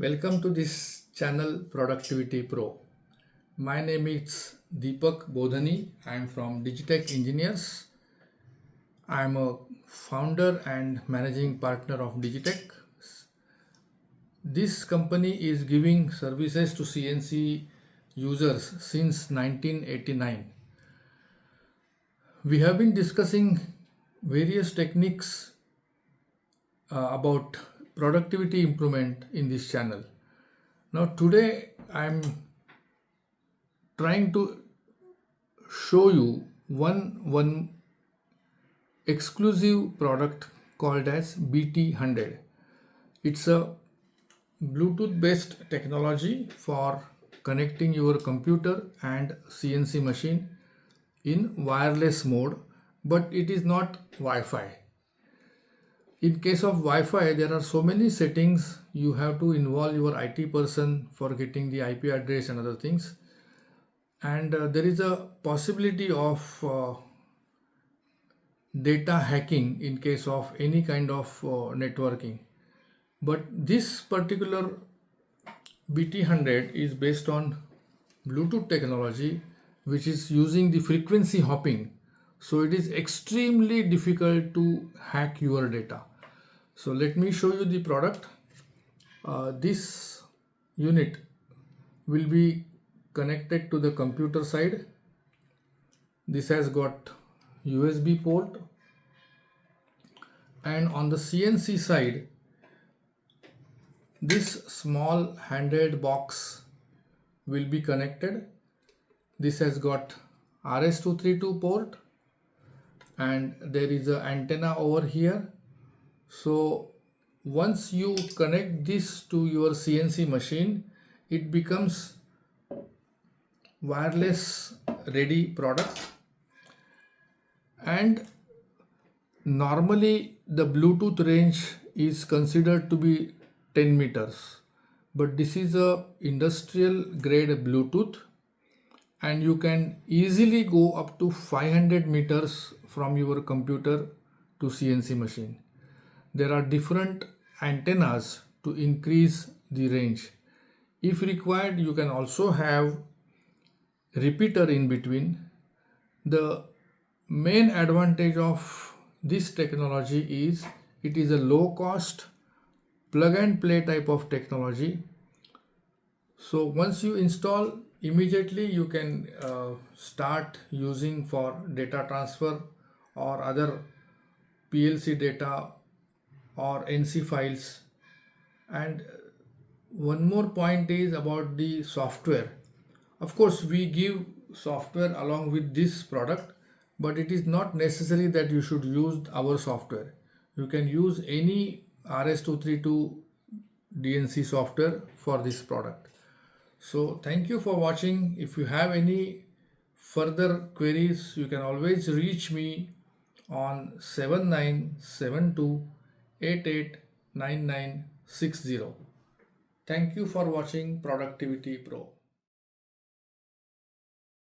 Welcome to this channel Productivity Pro. My name is Deepak Bodhani. I am from Digitech Engineers. I am a founder and managing partner of Digitech. This company is giving services to CNC users since 1989. We have been discussing various techniques about productivity improvement in this channel. Now today I am trying to show you one exclusive product called as BT100. It's a Bluetooth based technology for connecting your computer and CNC machine in wireless mode, but it is not Wi-Fi. In case of Wi-Fi, there are so many settings. You have to involve your IT person for getting the IP address and other things. And there is a possibility of data hacking in case of any kind of networking. But this particular BT100 is based on Bluetooth technology, which is using the frequency hopping. So it is extremely difficult to hack your data. So let me show you the product. This unit will be connected to the computer side. This has got USB port, and on the CNC side, this small handheld box will be connected. This has got RS-232 port, and there is an antenna over here. So once you connect this to your CNC machine, it becomes wireless ready product. And normally the Bluetooth range is considered to be 10 meters, but this is a industrial grade Bluetooth, and you can easily go up to 500 meters from your computer to CNC machine. There are different antennas to increase the range. If required, you can also have repeater in between. The main advantage of this technology is it is a low cost plug and play type of technology. So once you install, immediately you can start using for data transfer or other PLC data or NC files. And one more point is about the software. Of course, we give software along with this product, but it is not necessary that you should use our software. You can use any RS-232 DNC software for this product. So thank you for watching. If you have any further queries, you can always reach me on 7972889960. Thank you for watching Productivity Pro.